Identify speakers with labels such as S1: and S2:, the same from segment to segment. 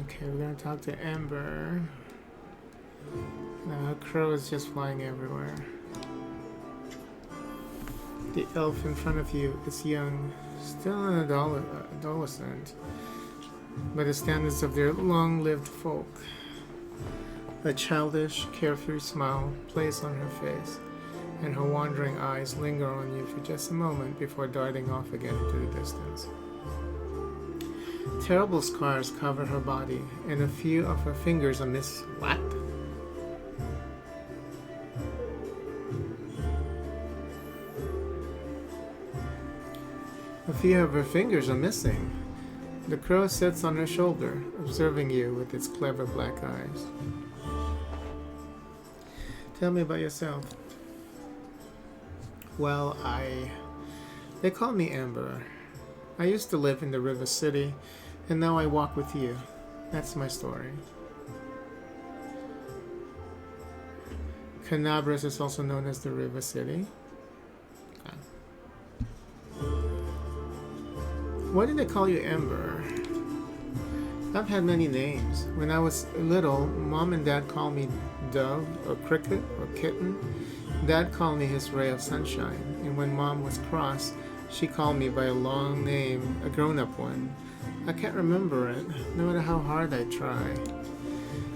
S1: Okay, we're gonna talk to Amber. Now, a crow is just flying everywhere. The elf in front of you is young, still an adolescent, by the standards of their long-lived folk. A childish, carefree smile plays on her face, and her wandering eyes linger on you for just a moment before darting off again into the distance. Terrible scars cover her body, and a few of her fingers are what? A few of her fingers are missing. The crow sits on her shoulder, observing you with its clever black eyes. Tell me about yourself. Well, They call me Amber. I used to live in the River City, and now I walk with you. That's my story. Canabras is also known as the River City. Why did they call you Amber? I've had many names. When I was little, Mom and Dad called me Dove or Cricket or Kitten. Dad called me his ray of sunshine. And when Mom was cross, she called me by a long name, a grown-up one. I can't remember it, no matter how hard I try.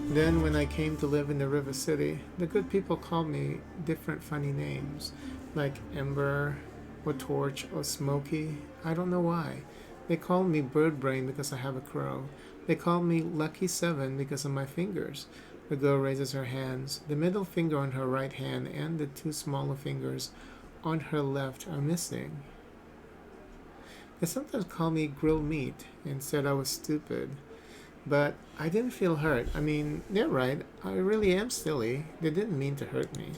S1: Then when I came to live in the River City, the good people called me different funny names, like Ember or Torch or Smoky. I don't know why. They call me Bird Brain because I have a crow. They call me Lucky Seven because of my fingers. The girl raises her hands. The middle finger on her right hand and the two smaller fingers on her left are missing. They sometimes call me Grilled Meat and said I was stupid. But I didn't feel hurt. I mean, they're right. I really am silly. They didn't mean to hurt me.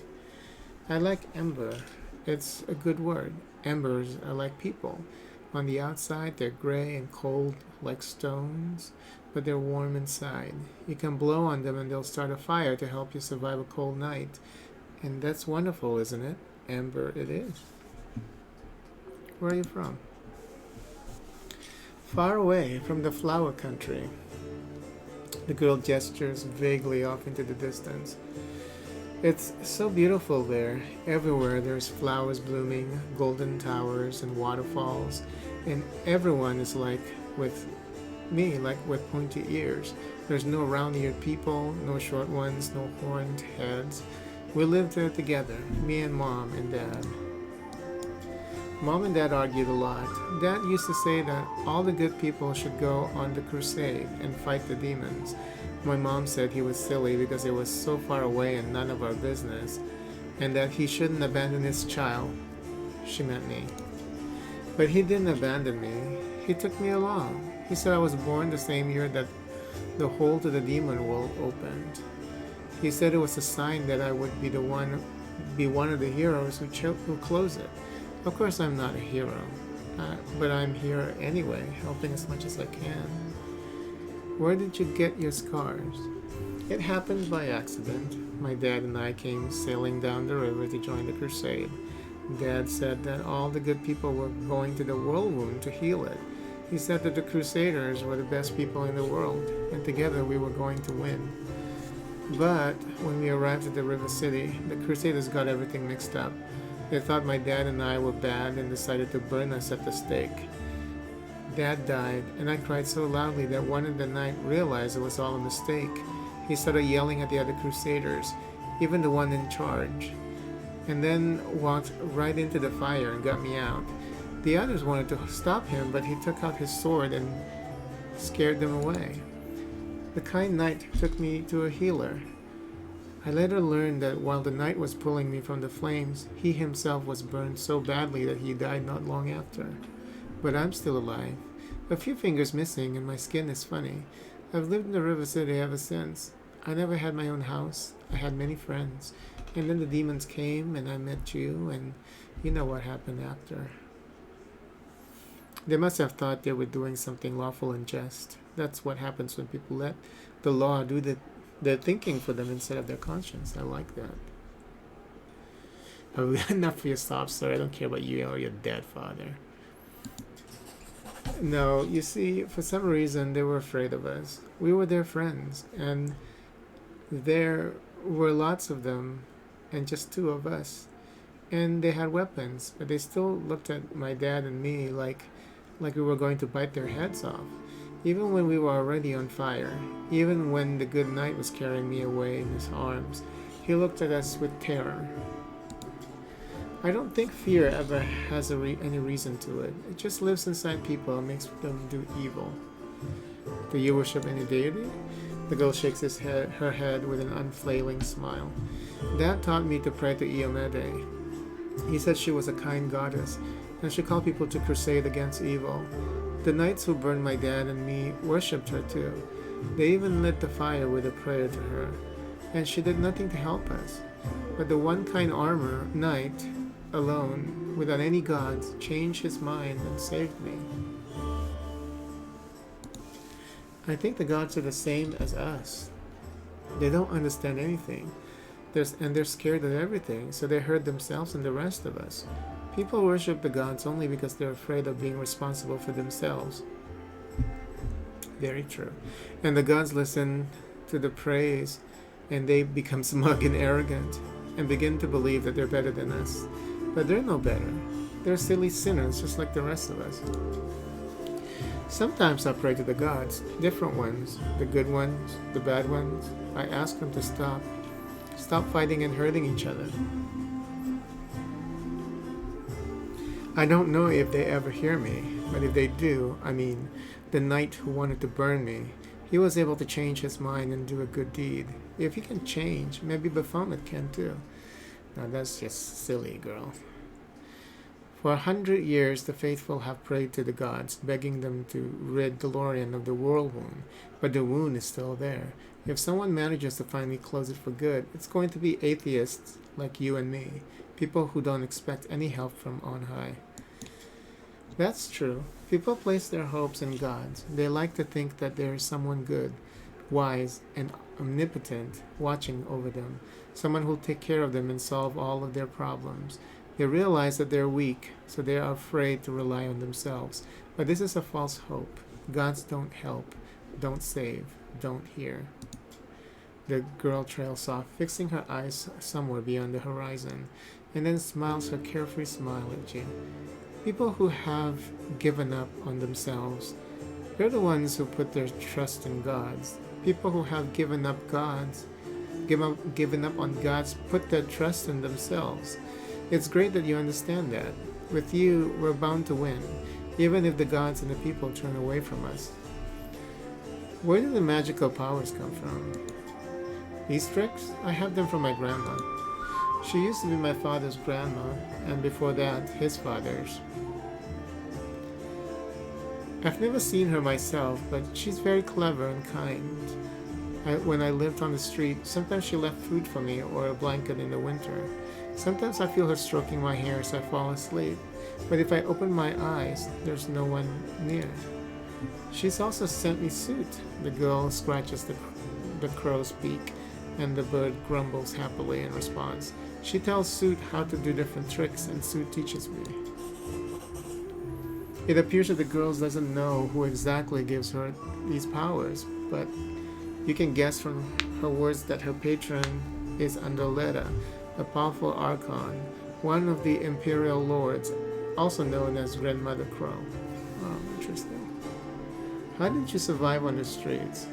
S1: I like Ember. It's a good word. Embers are like people. On the outside, they're gray and cold like stones, but they're warm inside. You can blow on them and they'll start a fire to help you survive a cold night. And that's wonderful, isn't it? Amber it is. Where are you from? Far away from the flower country. The girl gestures vaguely off into the distance. It's so beautiful there. Everywhere there's flowers blooming, golden towers and waterfalls, and everyone is like with me, like with pointy ears. There's no round-eared people, no short ones, no horned heads. We live there together, me and Mom and Dad. Mom and Dad argued a lot. Dad used to say that all the good people should go on the crusade and fight the demons. My mom said he was silly because it was so far away and none of our business, and that he shouldn't abandon his child. She meant me. But he didn't abandon me. He took me along. He said I was born the same year that the hole to the demon world opened. He said it was a sign that I would be one of the heroes who close it. Of course I'm not a hero, but I'm here anyway, helping as much as I can. Where did you get your scars? It happened by accident. My dad and I came sailing down the river to join the crusade. Dad said that all the good people were going to the whirlwind to heal it. He said that the crusaders were the best people in the world, and together we were going to win. But when we arrived at the River City, the crusaders got everything mixed up. They thought my dad and I were bad and decided to burn us at the stake. Dad died, and I cried so loudly that one in the night realized it was all a mistake. He started yelling at the other crusaders, even the one in charge, and then walked right into the fire and got me out. The others wanted to stop him, but he took out his sword and scared them away. The kind knight took me to a healer. I later learned that while the knight was pulling me from the flames, he himself was burned so badly that he died not long after. But I'm still alive. A few fingers missing and my skin is funny. I've lived in the River City ever since. I never had my own house. I had many friends. And then the demons came and I met you, and you know what happened after. They must have thought they were doing something lawful and just. That's what happens when people let the law do their thinking for them instead of their conscience. I like that. Enough for your sob story. I don't care about you or your dead father. No, you see, for some reason they were afraid of us. We were their friends, and there were lots of them, and just two of us. And they had weapons, but they still looked at my dad and me like we were going to bite their heads off. Even when we were already on fire, even when the good knight was carrying me away in his arms, he looked at us with terror. I don't think fear ever has any reason to it. It just lives inside people and makes them do evil. Do you worship any deity? The girl shakes her head with an unflailing smile. Dad taught me to pray to Iomede. He said she was a kind goddess, and she called people to crusade against evil. The knights who burned my dad and me worshipped her too. They even lit the fire with a prayer to her, and she did nothing to help us. But the one kind armor knight, alone, without any gods, changed his mind and saved me. I think the gods are the same as us. They don't understand anything. They're scared of everything, so they hurt themselves and the rest of us. People worship the gods only because they're afraid of being responsible for themselves. Very true. And the gods listen to the praise, and they become smug and arrogant, and begin to believe that they're better than us. But they're no better. They're silly sinners just like the rest of us. Sometimes I pray to the gods, different ones, the good ones, the bad ones. I ask them to stop fighting and hurting each other. I don't know if they ever hear me, but if they do, the knight who wanted to burn me, he was able to change his mind and do a good deed. If he can change, maybe Baphomet can too. Now that's just silly, girl. For 100 years, the faithful have prayed to the gods, begging them to rid Galorian of the world wound, but the wound is still there. If someone manages to finally close it for good, it's going to be atheists like you and me, people who don't expect any help from on high. That's true. People place their hopes in gods. They like to think that there is someone good, wise, and omnipotent watching over them, someone who'll take care of them and solve all of their problems. They realize that they're weak, so they are afraid to rely on themselves. But this is a false hope. Gods don't help, don't save, don't hear. The girl trails off, fixing her eyes somewhere beyond the horizon, and then smiles her carefree smile at you. People who have given up on themselves, they're the ones who put their trust in gods. People who have given up on gods, put their trust in themselves. It's great that you understand that. With you, we're bound to win, even if the gods and the people turn away from us. Where do the magical powers come from? These tricks? I have them from my grandma. She used to be my father's grandma, and before that, his father's. I've never seen her myself, but she's very clever and kind. When I lived on the street, sometimes she left food for me or a blanket in the winter. Sometimes I feel her stroking my hair as I fall asleep, but if I open my eyes, there's no one near. She's also sent me Soot. The girl scratches the crow's beak, and the bird grumbles happily in response. She tells Soot how to do different tricks, and Soot teaches me. It appears that the girl doesn't know who exactly gives her these powers, but you can guess from her words that her patron is Andoleta, a powerful archon, one of the imperial lords, also known as Grandmother Crow. Oh, interesting. How did you survive on the streets?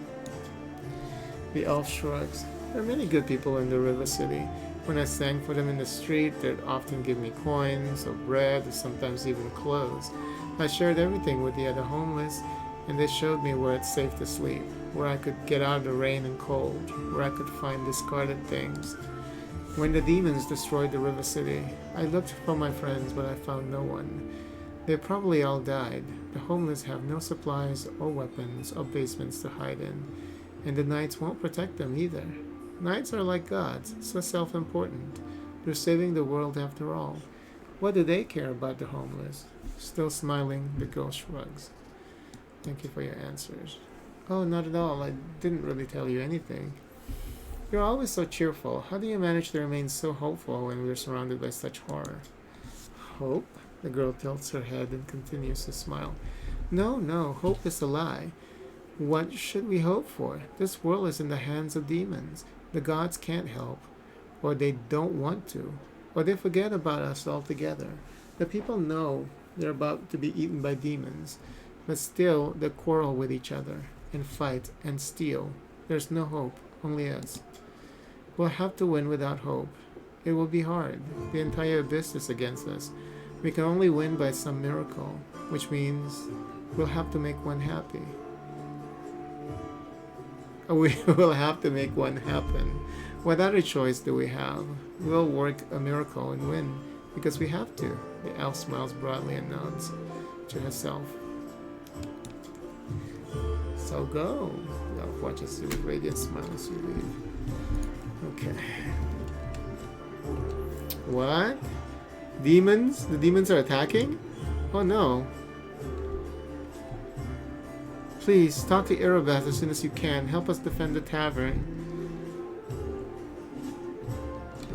S1: The elf shrugs. There are many good people in the river city. When I sang for them in the street, they'd often give me coins or bread or sometimes even clothes. I shared everything with the other homeless, and they showed me where it's safe to sleep, where I could get out of the rain and cold, where I could find discarded things. When the demons destroyed the river city, I looked for my friends, but I found no one. They probably all died. The homeless have no supplies or weapons or basements to hide in, and the knights won't protect them either. Knights are like gods, so self-important. They're saving the world after all. What do they care about the homeless? Still smiling, the girl shrugs. Thank you for your answers. Oh, not at all. I didn't really tell you anything. You're always so cheerful. How do you manage to remain so hopeful when we're surrounded by such horror? Hope? The girl tilts her head and continues to smile. No, no, hope is a lie. What should we hope for? This world is in the hands of demons. The gods can't help, or they don't want to, or they forget about us altogether. The people know they're about to be eaten by demons, but still they quarrel with each other and fight and steal. There's no hope, only us. We'll have to win without hope. It will be hard. The entire abyss is against us. We can only win by some miracle, which means we'll have to make one happy. We will have to make one happen. What other choice do we have? We'll work a miracle and win, because we have to. The elf smiles broadly and nods to herself. So go. The elf watches you with radiant smile as you leave. Okay. What? Demons? The demons are attacking? Oh no. Please, talk to Erebeth as soon as you can. Help us defend the tavern.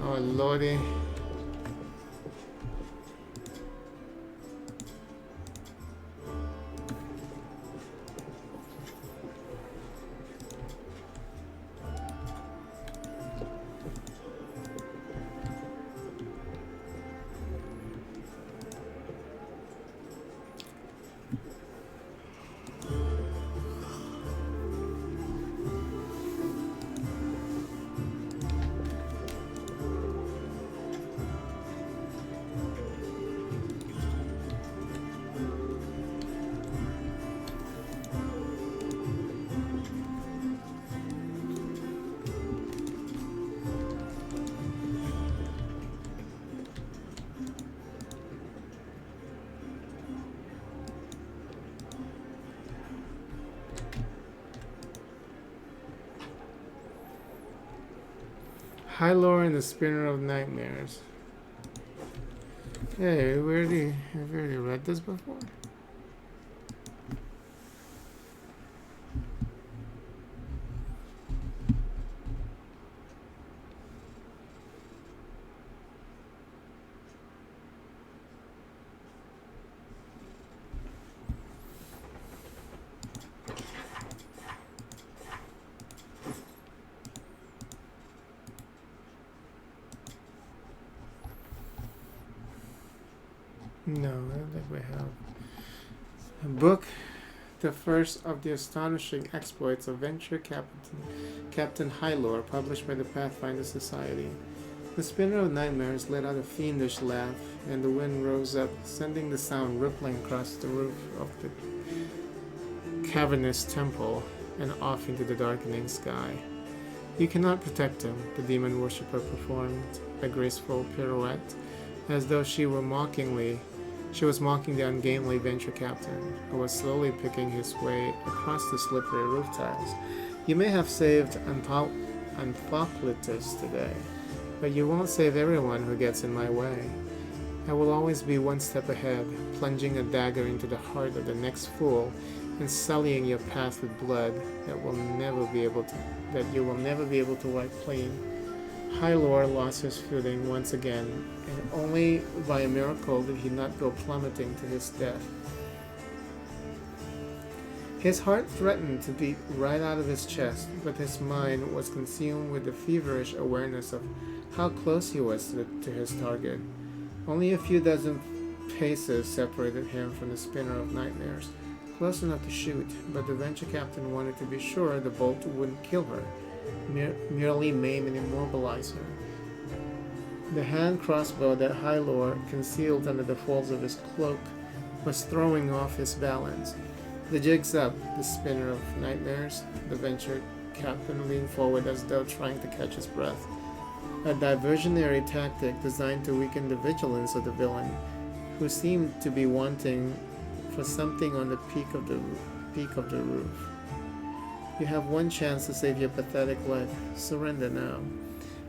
S1: Oh lordy. Hylor and the Spinner of Nightmares. Hey, have we already read this before? No, I don't think we have. A book, the first of the astonishing exploits of Venture Captain Hylor, published by the Pathfinder Society. The Spinner of Nightmares let out a fiendish laugh, and the wind rose up, sending the sound rippling across the roof of the cavernous temple and off into the darkening sky. You cannot protect him, the demon worshipper performed a graceful pirouette, as though she was mocking the ungainly venture captain, who was slowly picking his way across the slippery roof tiles. You may have saved Anthoplytus today, but you won't save everyone who gets in my way. I will always be one step ahead, plunging a dagger into the heart of the next fool, and sullying your path with blood that you will never be able to wipe clean. Hylor lost his footing once again, and only by a miracle did he not go plummeting to his death. His heart threatened to beat right out of his chest, but his mind was consumed with the feverish awareness of how close he was to his target. Only a few dozen paces separated him from the Spinner of Nightmares, close enough to shoot, but the venture captain wanted to be sure the bolt wouldn't kill her, merely maim and immobilize her. The hand crossbow that Hylor concealed under the folds of his cloak was throwing off his balance. The jig's up, the Spinner of Nightmares. The venture captain leaned forward as though trying to catch his breath. A diversionary tactic designed to weaken the vigilance of the villain, who seemed to be wanting for something on the peak of the roof. You have one chance to save your pathetic life. Surrender now.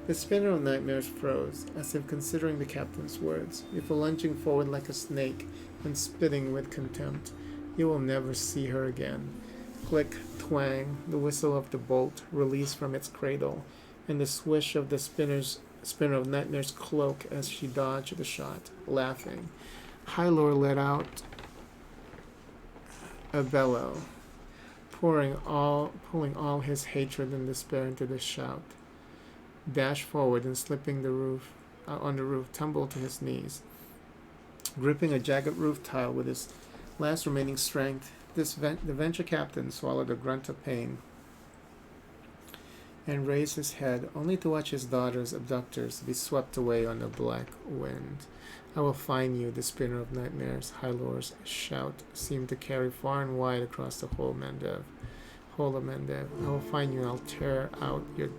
S1: The Spinner of Nightmares froze, as if considering the captain's words, before lunging forward like a snake and spitting with contempt. You will never see her again. Click, twang, the whistle of the bolt released from its cradle, and the swish of the Spinner of Nightmares' cloak as she dodged the shot, laughing. Hylor let out a bellow, pulling all his hatred and despair into the shout. Dashed forward and slipping on the roof, tumbled to his knees, gripping a jagged roof tile with his last remaining strength. The venture captain swallowed a grunt of pain and raised his head, only to watch his daughter's abductors be swept away on the black wind. I will find you, the spinner of nightmares. Hylor's shout seemed to carry far and wide across the whole of Mendev. I will find you and I'll tear out your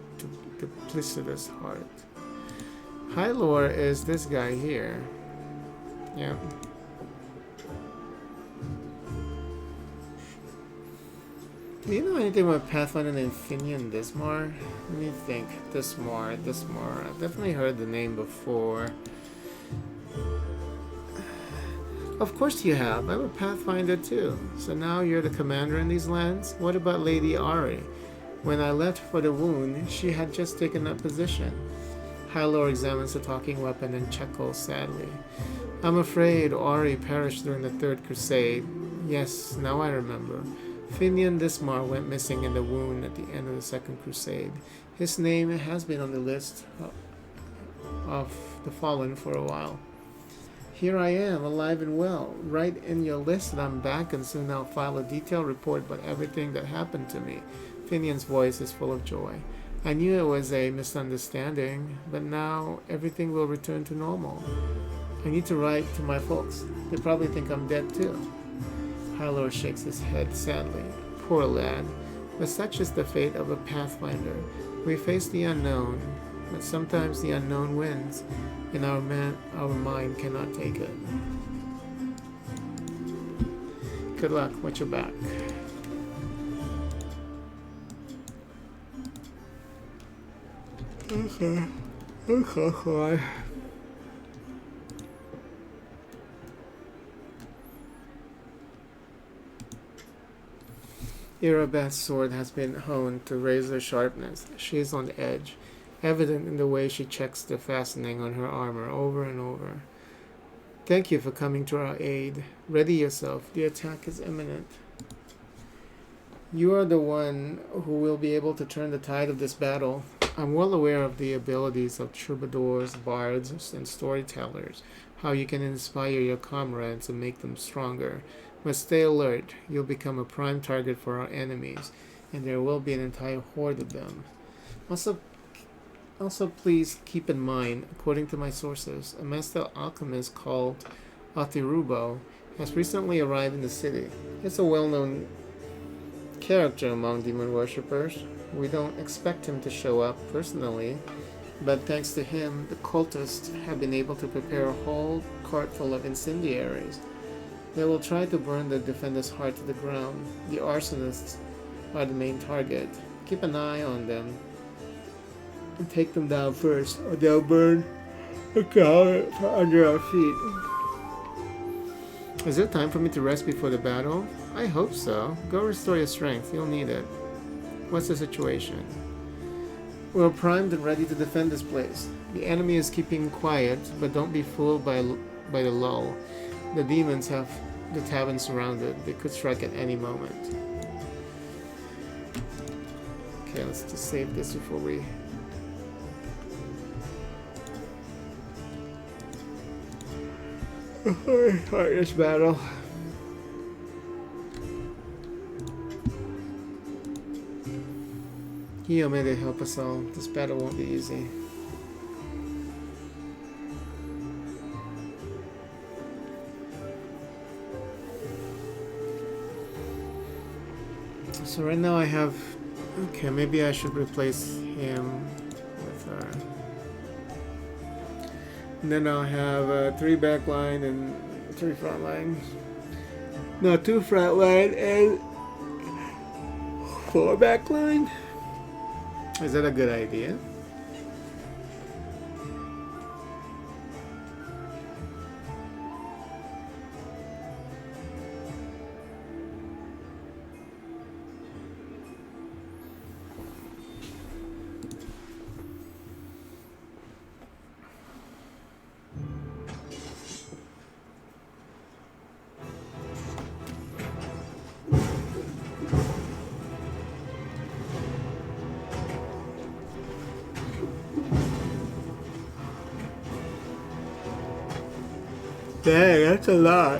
S1: duplicitous heart. Hylor is this guy here. Yeah. Do you know anything about Pathfinder named Finian Dismar? Let me think. Dismar. I've definitely heard the name before. Of course you have. I'm a Pathfinder too. So now you're the commander in these lands? What about Lady Ari? When I left for the wound, she had just taken that position. Hylor examines the talking weapon and chuckles sadly. I'm afraid Ari perished during the Third Crusade. Yes, now I remember. Finian Dismar went missing in the wound at the end of the Second Crusade. His name has been on the list of the fallen for a while. Here I am, alive and well. Write in your list that I'm back, and soon I'll file a detailed report about everything that happened to me. Finian's voice is full of joy. I knew it was a misunderstanding, but now everything will return to normal. I need to write to my folks. They probably think I'm dead too. Hylor shakes his head sadly. Poor lad. But such is the fate of a Pathfinder. We face the unknown, but sometimes the unknown wins, and our mind cannot take it. Good luck. Watch your back. Okay. Irabeth's sword has been honed to razor sharpness. She is on edge, evident in the way she checks the fastening on her armor over and over. Thank you for coming to our aid. Ready yourself. The attack is imminent. You are the one who will be able to turn the tide of this battle. I'm well aware of the abilities of troubadours, bards, and storytellers, how you can inspire your comrades and make them stronger. But stay alert. You'll become a prime target for our enemies, and there will be an entire horde of them. Also, please keep in mind, according to my sources, a master alchemist called Athirubo has recently arrived in the city. He's a well-known character among demon worshippers. We don't expect him to show up personally, but thanks to him, the cultists have been able to prepare a whole cart full of incendiaries. They will try to burn the defender's heart to the ground. The arsonists are the main target. Keep an eye on them and take them down first, or they'll burn the ground under our feet. Is it time for me to rest before the battle? I hope so. Go restore your strength. You'll need it. What's the situation? We're primed and ready to defend this place. The enemy is keeping quiet, but don't be fooled by the lull. The demons have the tavern surrounded. They could strike at any moment. Okay, let's just save this before we... Alright, this battle. Heal, may they help us all. This battle won't be easy. So right now I have... Okay, maybe I should replace him with her. And then I'll have 3 back line and 3 front line. No, 2 front line and 4 back line. Is that a good idea? Dang, that's a lot.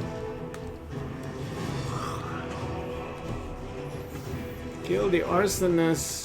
S1: Kill the arsonist.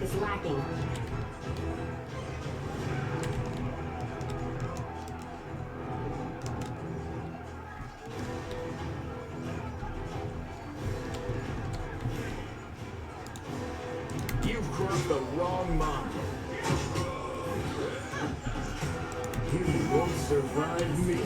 S2: Is lacking.
S3: You've crossed the wrong mark. You won't survive me.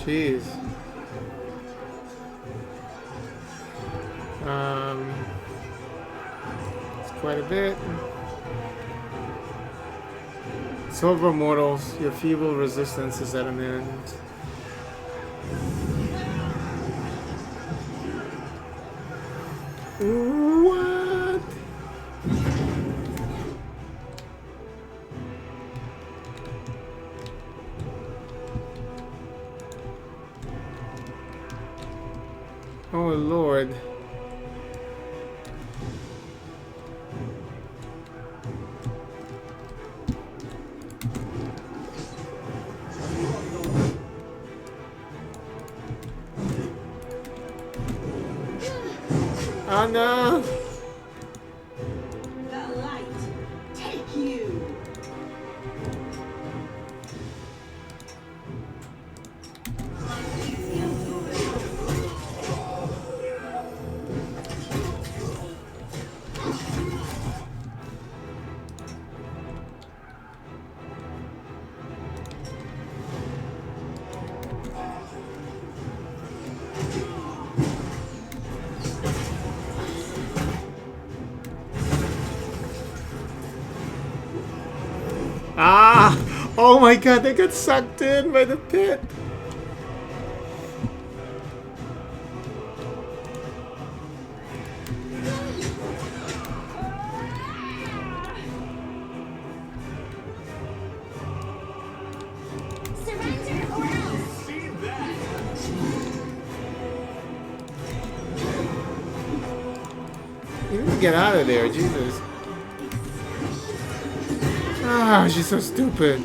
S1: Jeez. It's quite a bit. Silver mortals, your feeble resistance is at an end. What? Oh Lord. Oh no!
S2: The light, take you.
S1: Ah! Oh my god, they got sucked in by the pit!
S2: Surrender or else.
S3: See that?
S1: get out of there, Jesus. Ah, she's so stupid.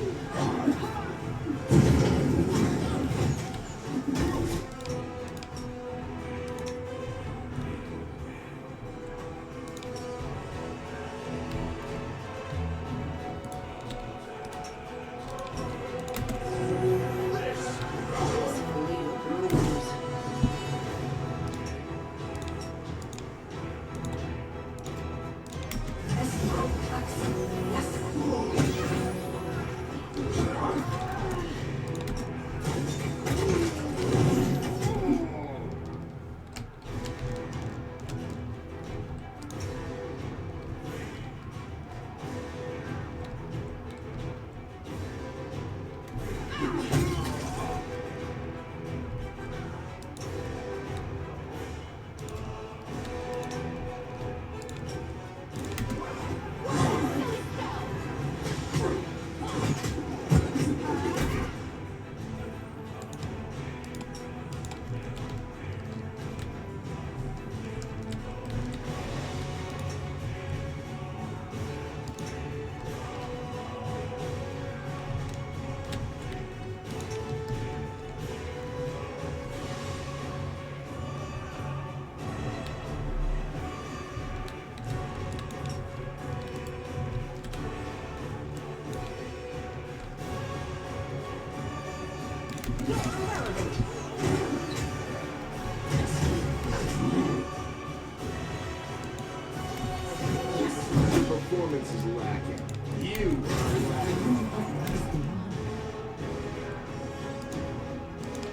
S3: Performance is lacking. You are lacking.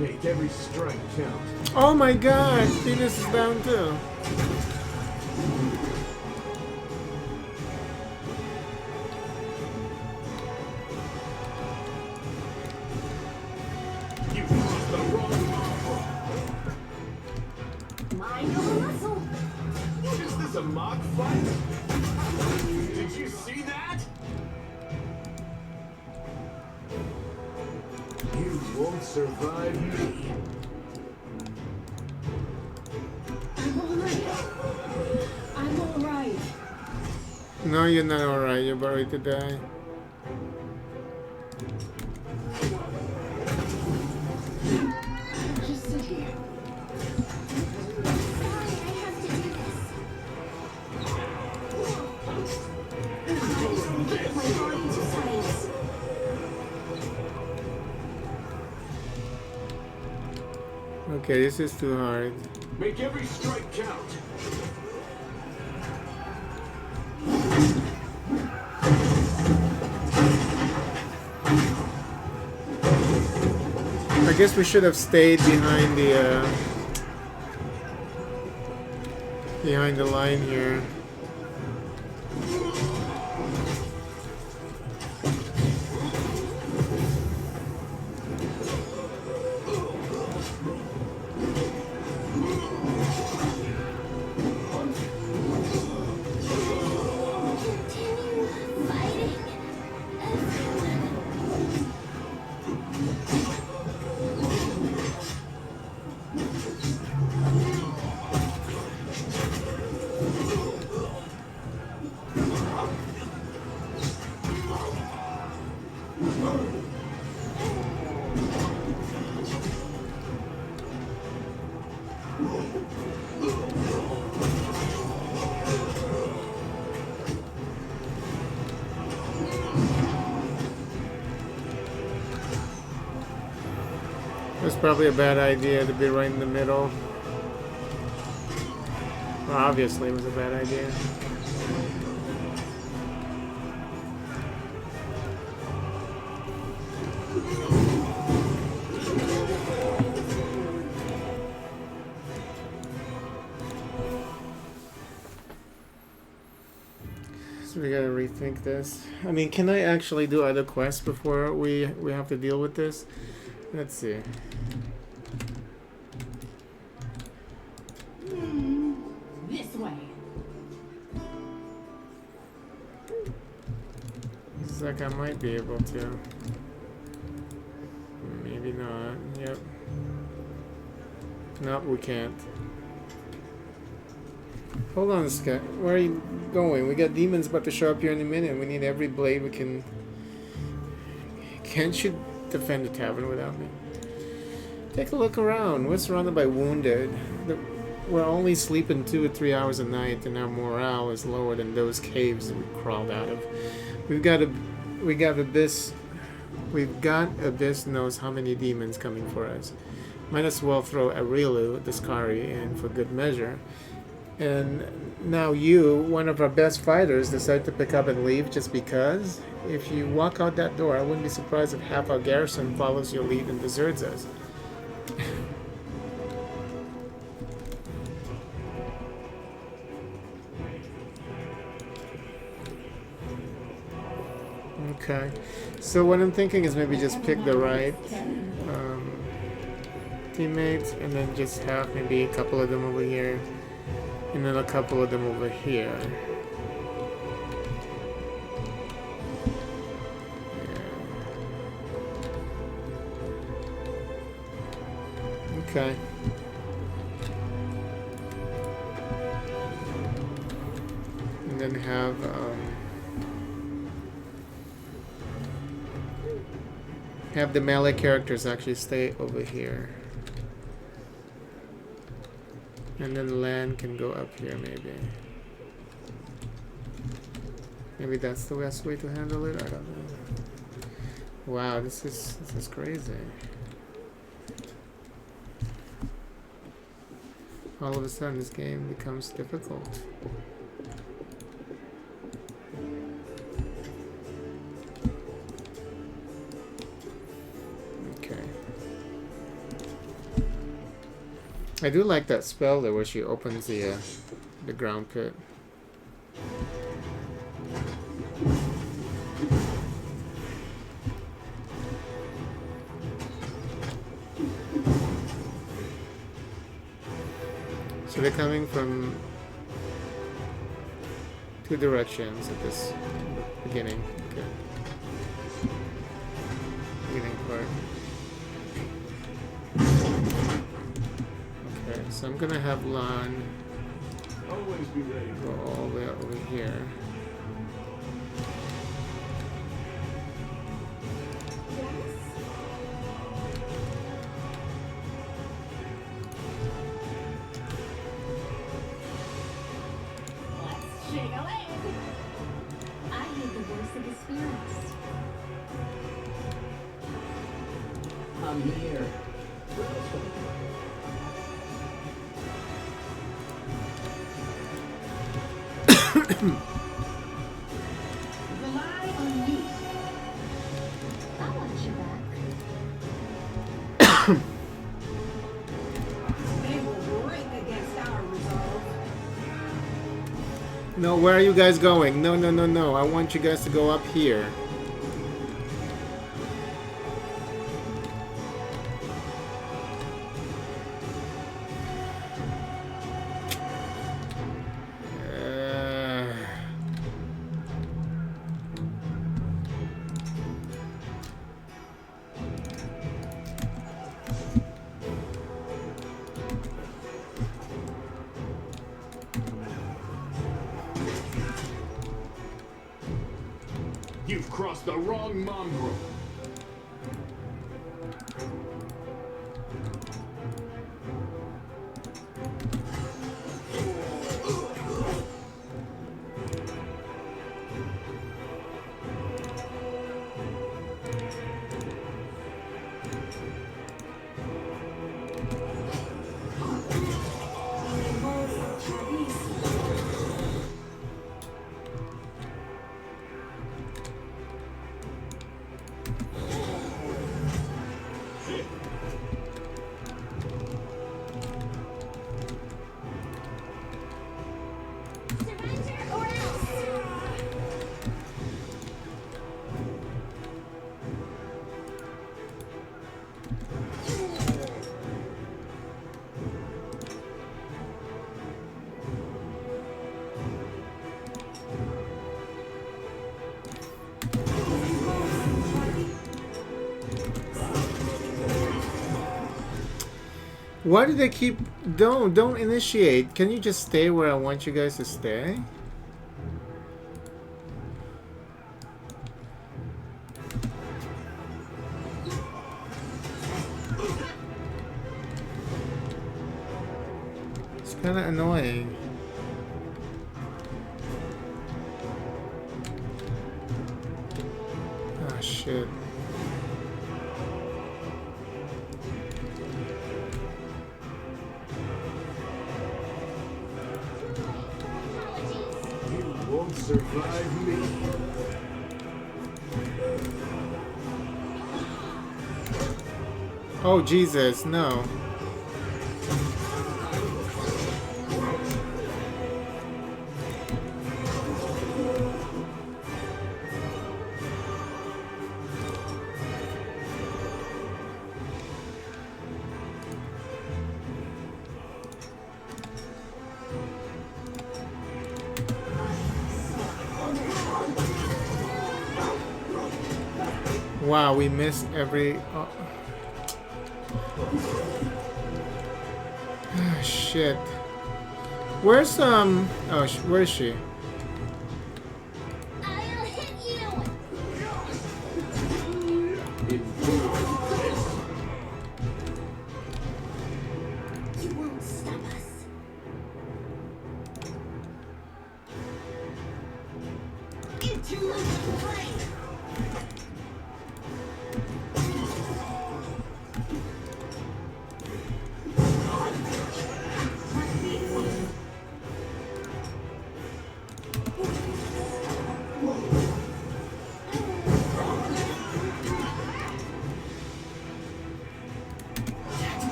S3: Make every strike count.
S1: Oh my god, Venus is down too.
S3: You used the wrong mob.
S2: Mind over muscle.
S3: Is this a mock fight? Did you see that? You won't survive me.
S2: I'm alright. I'm alright.
S1: No, you're not alright, you're about ready to die.
S2: Just sit here. Sorry, I have to do this. My body to science.
S1: Okay, this is too hard.
S3: Make every strike count.
S1: I guess we should have stayed behind the line here.
S2: Continue fighting.
S1: It's probably a bad idea to be right in the middle. Well, obviously it was a bad idea. So we gotta rethink this. I mean, can I actually do other quests before we have to deal with this? Let's see.
S2: This way.
S1: Looks like I might be able to. Maybe not. Yep. Nope, we can't. Hold on, Scott. Where are you going? We got demons about to show up here in a minute. We need every blade we can. Can't you defend the tavern without me? Take a look around. We're surrounded by wounded. We're only sleeping 2 or 3 hours a night, and our morale is lower than those caves that we crawled out of. We got Abyss knows how many demons coming for us. Might as well throw Arilu, the Skari, in for good measure. And now you, one of our best fighters, decide to pick up and leave just because? If you walk out that door, I wouldn't be surprised if half our garrison follows your lead and deserts us. Okay, so what I'm thinking is maybe just pick the right teammates and then just have maybe a couple of them over here and then a couple of them over here. Yeah. Okay. And then have the melee characters actually stay over here. And then Lan can go up here maybe. Maybe that's the best way to handle it, I don't know. Wow, this is crazy. All of a sudden this game becomes difficult. I do like that spell though, where she opens the ground pit. So they're coming from 2 directions at this beginning. Okay. Beginning part. So I'm gonna have Lan
S3: Always be ready.
S1: go all the way over here.
S2: Let's shake a leg. I hear the voice of the spirits.
S4: I'm here.
S2: Rely on me. I want you back. They will break against our resolve.
S1: No, where are you guys going? No, no, no, no. I want you guys to go up here.
S3: You've crossed the wrong mongrel.
S1: Why do they keep... Don't initiate. Can you just stay where I want you guys to stay? It's kind of annoying. Ah, shit.
S3: You won't survive me.
S1: Oh, Jesus, no. Wow, we missed every... Oh. Ah, shit. Where's, Oh, where is she?
S2: I'll hit you. You won't stop us. Into the fray.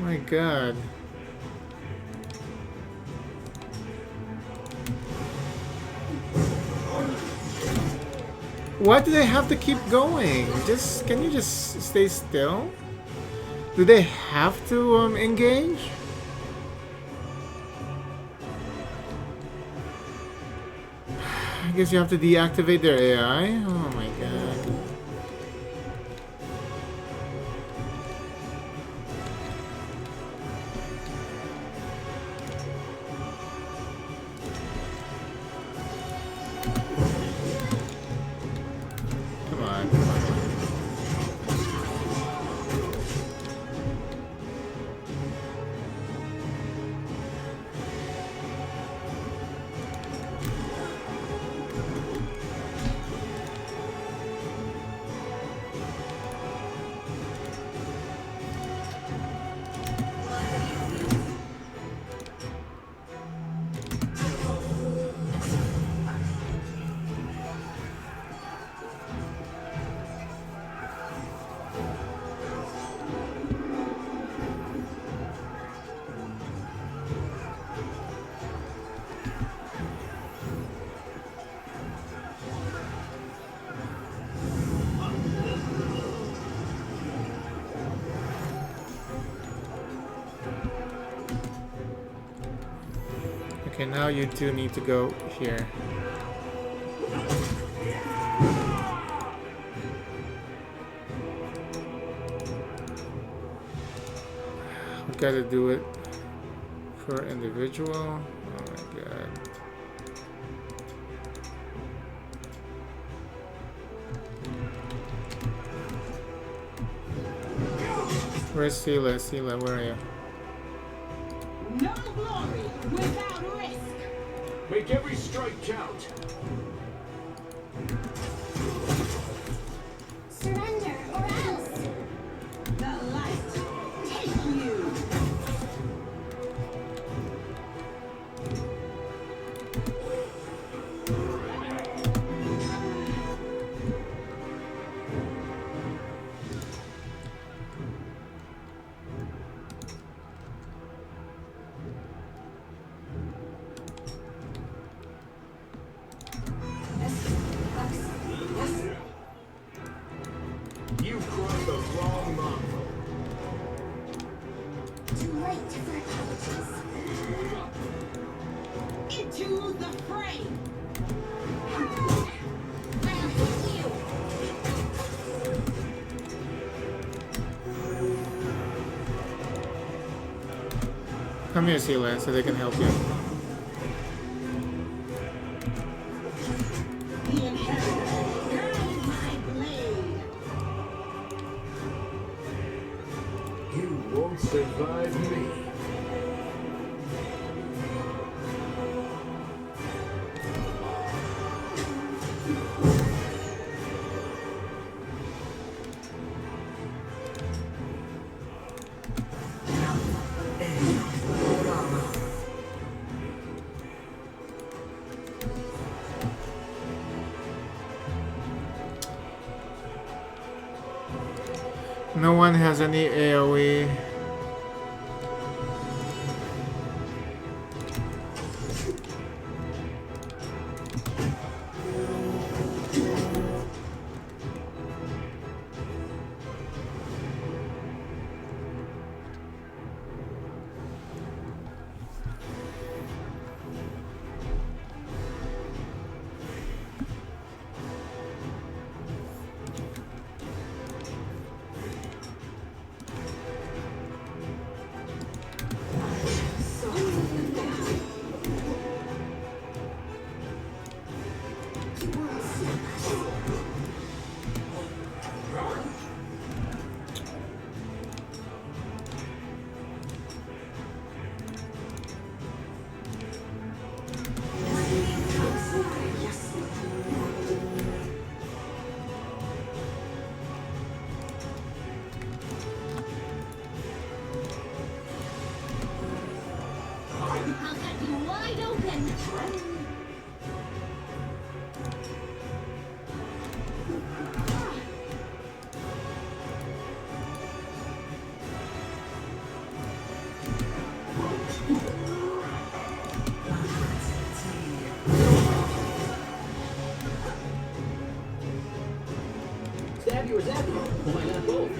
S1: My God. Why do they have to keep going? Can you just stay still? Do they have to engage? I guess you have to deactivate their AI. Oh my God. Come on, come on. Okay, now you two need to go here. We gotta do it per individual. Oh my God. Where's Sela? Sela, where are you?
S2: No glory without risk.
S3: Make every strike count.
S2: Surrender or else. The light take you.
S3: You crossed the wrong line.
S2: Too late for apologies. Into the fray. I'll hit you.
S1: Come here, Sela, so they can help you.
S4: The inheritors guide my blade.
S3: You won't survive me.
S1: No one has any AoE.
S2: I'll cut you wide open.
S4: Stab you or zap you? Why not both?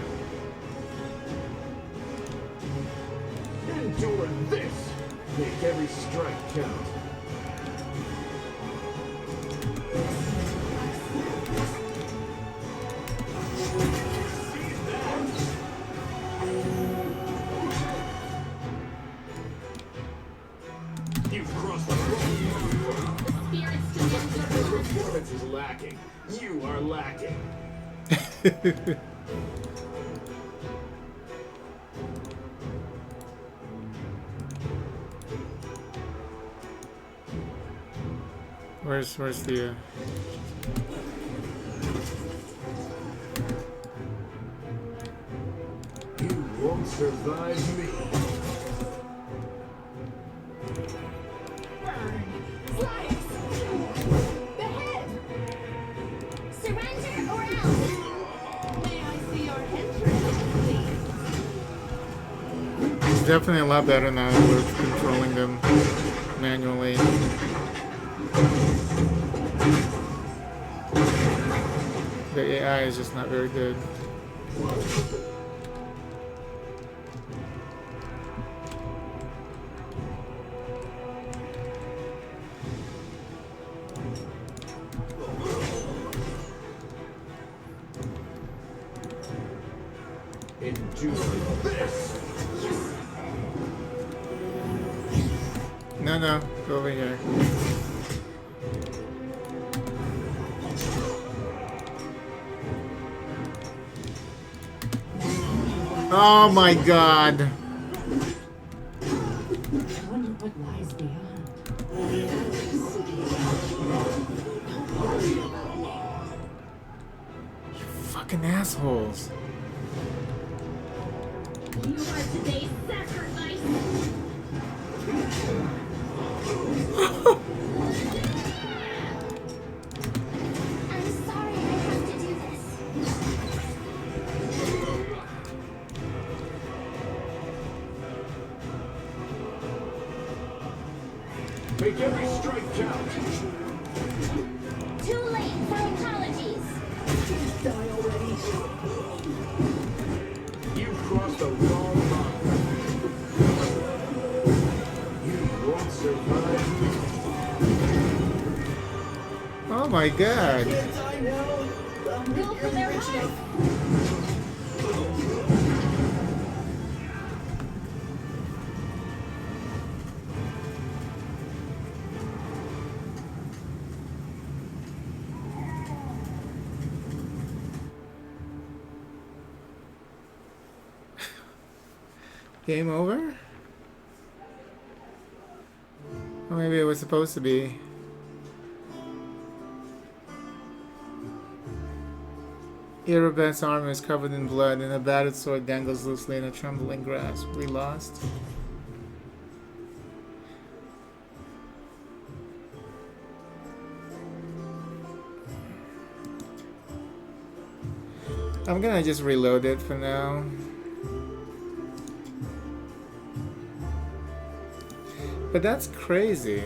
S3: Endure this! Make every strike count. You've crossed the wrong
S2: Spirits demand your blood.
S3: performance is lacking. You are lacking.
S1: Where's the
S3: You won't survive me.
S2: Burn. Slice. Behead. Surrender or else. May I see your entrance, please?
S1: It's definitely a lot better now that we're controlling them manually. The AI is just not very good.
S3: Endure this!
S1: No, go over here. Oh my god.
S4: I wonder what lies beyond.
S1: You fucking assholes.
S2: You are today's sacrifice. I'm sorry I have to do this.
S3: Make every strike count.
S2: Too late for apologies.
S4: Die already.
S3: You've crossed the wrong line. You won't survive me.
S1: Oh my god.
S4: Kids I know.
S2: Go for their heart.
S1: Game over? Or maybe it was supposed to be. Erebeth's armor is covered in blood, and a battered sword dangles loosely in a trembling grasp. We lost. I'm gonna just reload it for now. But that's crazy.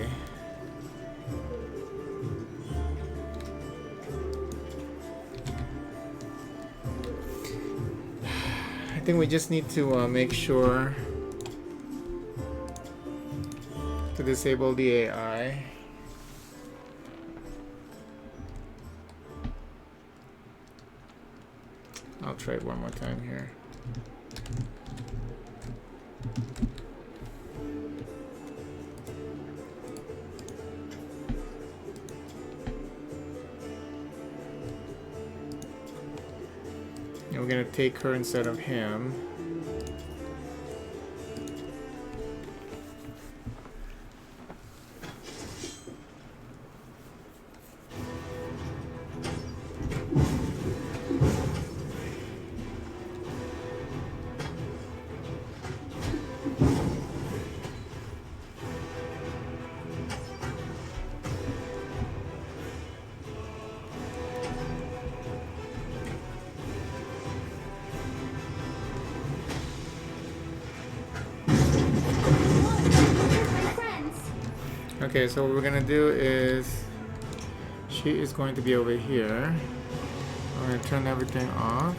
S1: I think we just need to make sure to disable the AI. I'll try it one more time here. And we're gonna take her instead of him. Okay, so what we're gonna do is she is going to be over here. I'm gonna turn everything off.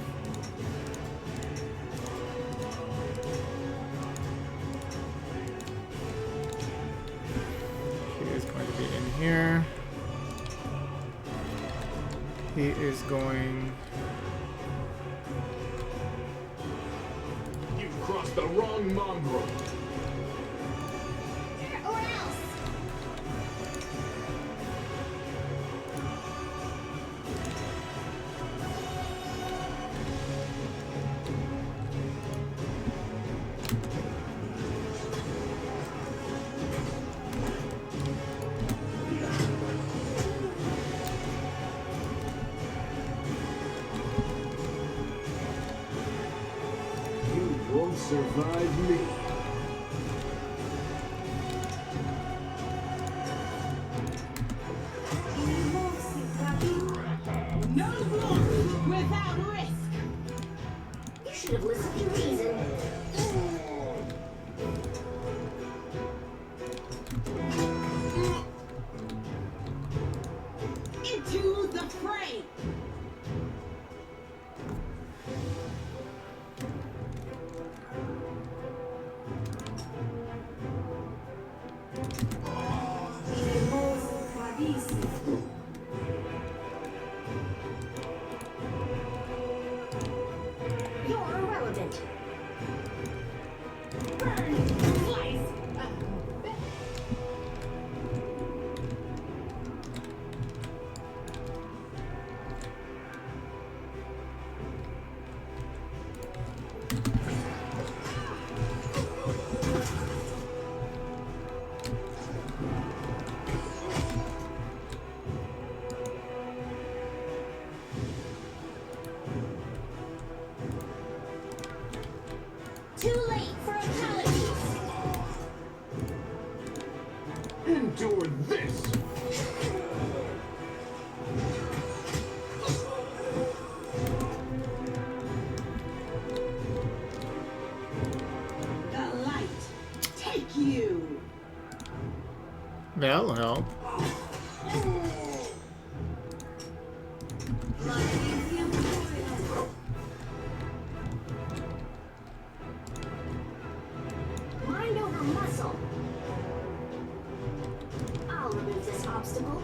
S1: He is going to be in here. He is going.
S3: You've crossed the wrong mongrel.
S2: Or else.
S3: You won't survive me.
S4: No glory without risk.
S2: You should have listened to reason.
S4: Into the fray.
S2: You're irrelevant.
S4: Burn. Slice.
S2: Too late for apologies.
S3: Endure this.
S4: The light. Take you.
S1: That'll help.
S2: Mind over muscle. I'll remove this obstacle.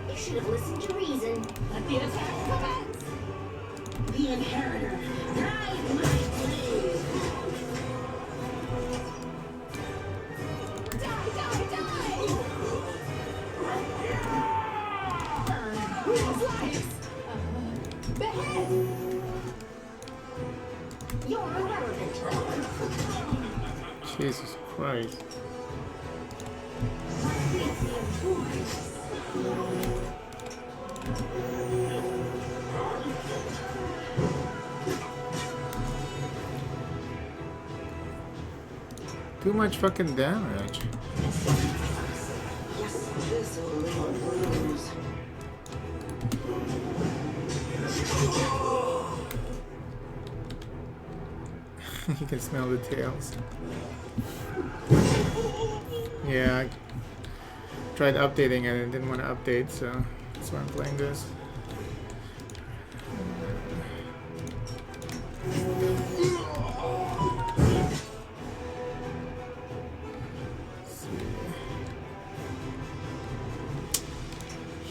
S2: You should have listened to reason. Let the attack commence.
S4: The inheritor, guide my blade.
S2: Die, die, die! Slice! Behead!
S4: You're irrelevant.
S1: Jesus Christ. Too much fucking damage.
S4: Yes, this will lose.
S1: You can smell the tails. Yeah, I tried updating it and didn't want to update, so that's why I'm playing this.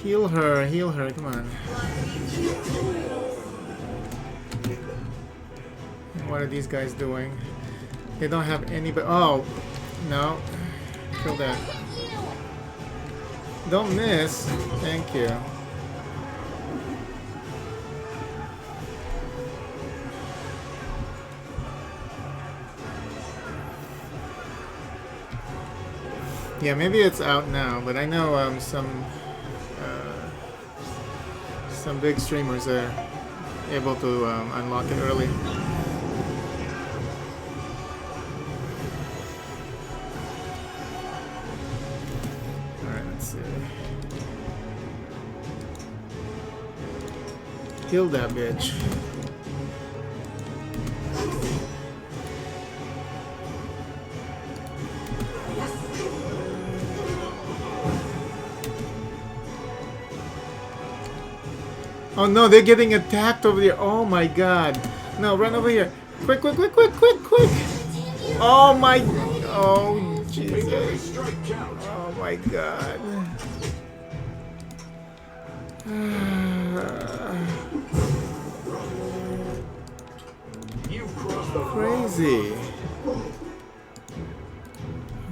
S1: Heal her, come on. What are these guys doing? They don't have any, but oh, no. Kill that. Don't miss. Thank you. Yeah, maybe it's out now, but I know some big streamers are able to unlock it early. Alright, let's see. Kill that bitch. Oh no, they're getting attacked over there. Oh my god. No, run over here. Quick, quick, quick, quick, quick, quick. Oh my. Oh, Jesus. Oh my god. Crazy.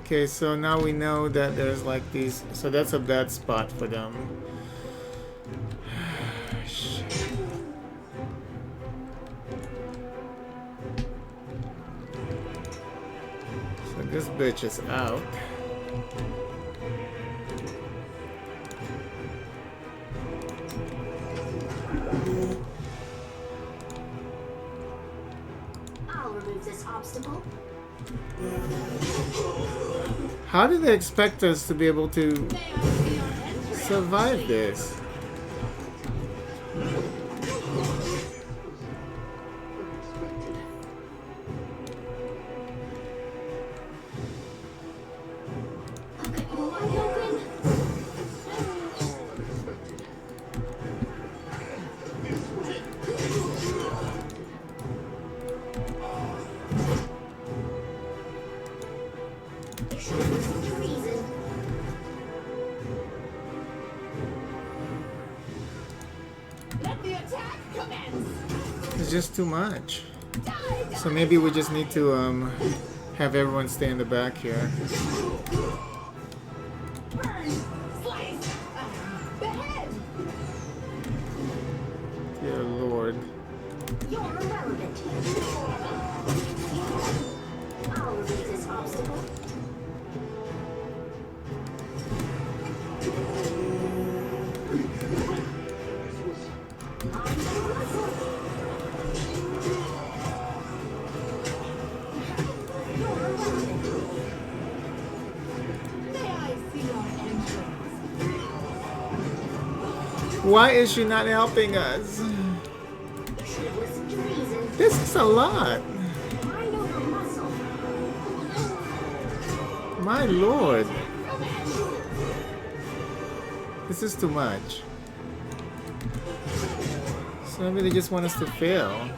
S1: Okay, so now we know that there's like these. So that's a bad spot for them. This bitch is out.
S2: I'll remove this obstacle.
S1: How do they expect us to be able to survive this?
S2: Let the attack commence.
S1: It's just too much. So maybe we just need to have everyone stay in the back here.
S2: Burn, slice, behead.
S1: Dear Lord.
S4: You're irrelevant. I'll remove this obstacle.
S1: Why is she not helping us? This is a lot. My lord. This is too much. So maybe they just want us to fail.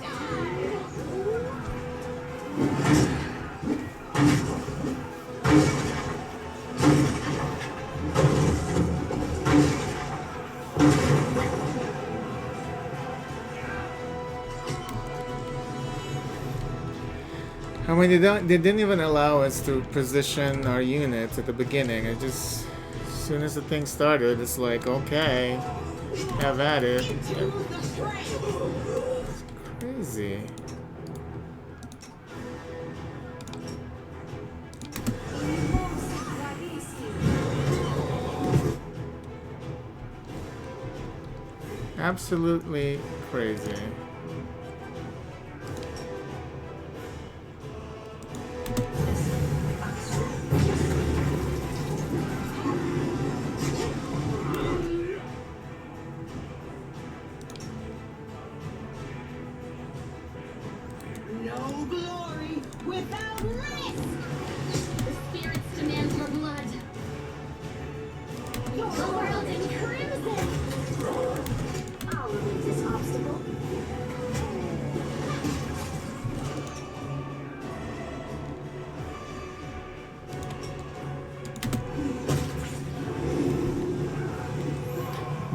S1: I mean, they didn't even allow us to position our units at the beginning. It just, as soon as the thing started, it's like, okay, have at it. Crazy. Absolutely crazy.
S4: No glory without risk.
S2: The spirits demand your blood. The world in crimson.
S4: I'll remove this obstacle.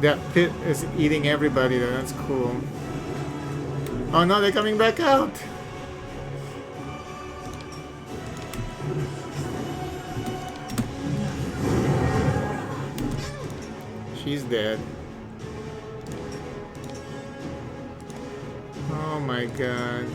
S1: That pit is eating everybody though, that's cool. Oh no, they're coming back out! She's dead. Oh my god.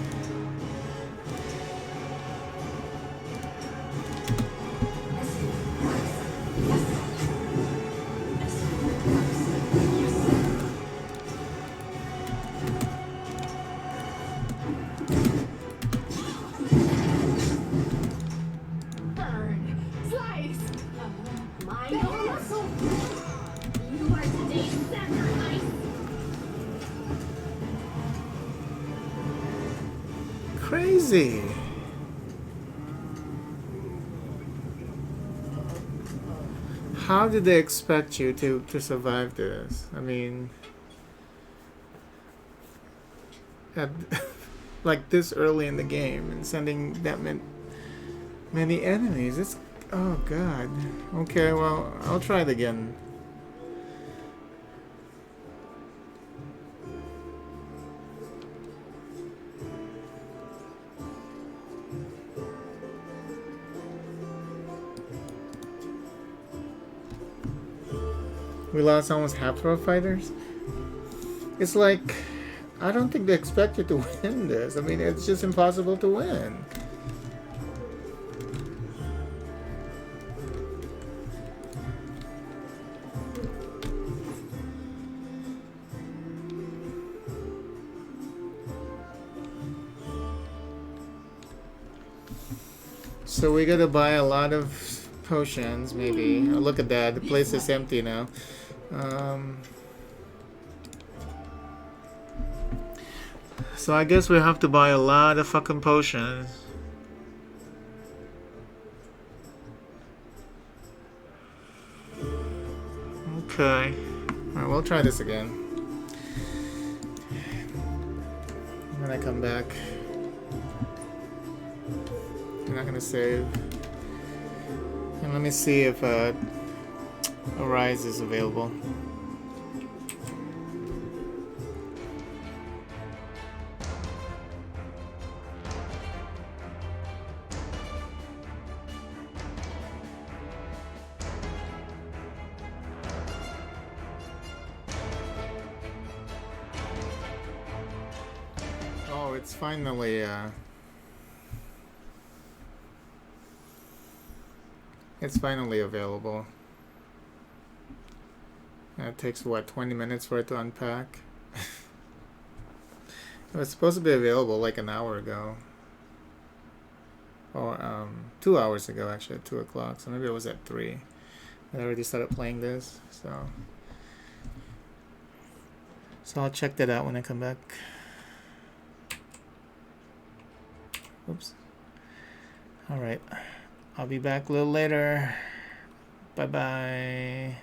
S2: Burn. Slice.
S4: My own muscle.
S2: You are today's sacrifice.
S1: Crazy. How did they expect you to survive this? I mean, at, like this early in the game and sending that many enemies. It's, oh god. Okay, well, I'll try it again. We lost almost half of our fighters. It's like, I don't think they expect you to win this. I mean, it's just impossible to win. So we gotta buy a lot of potions, maybe. Oh, look at that, the place is empty now. So I guess we have to buy a lot of fucking potions. Okay. Alright, we'll try this again. When I come back. I'm not gonna save. And let me see if Arise is available. Oh, it's finally it's finally available. It takes what, 20 minutes for it to unpack? It was supposed to be available like an hour ago. Or 2 hours ago actually, at 2 o'clock. So maybe it was at 3. I already started playing this, so I'll check that out when I come back. Oops. Alright. I'll be back a little later. Bye bye.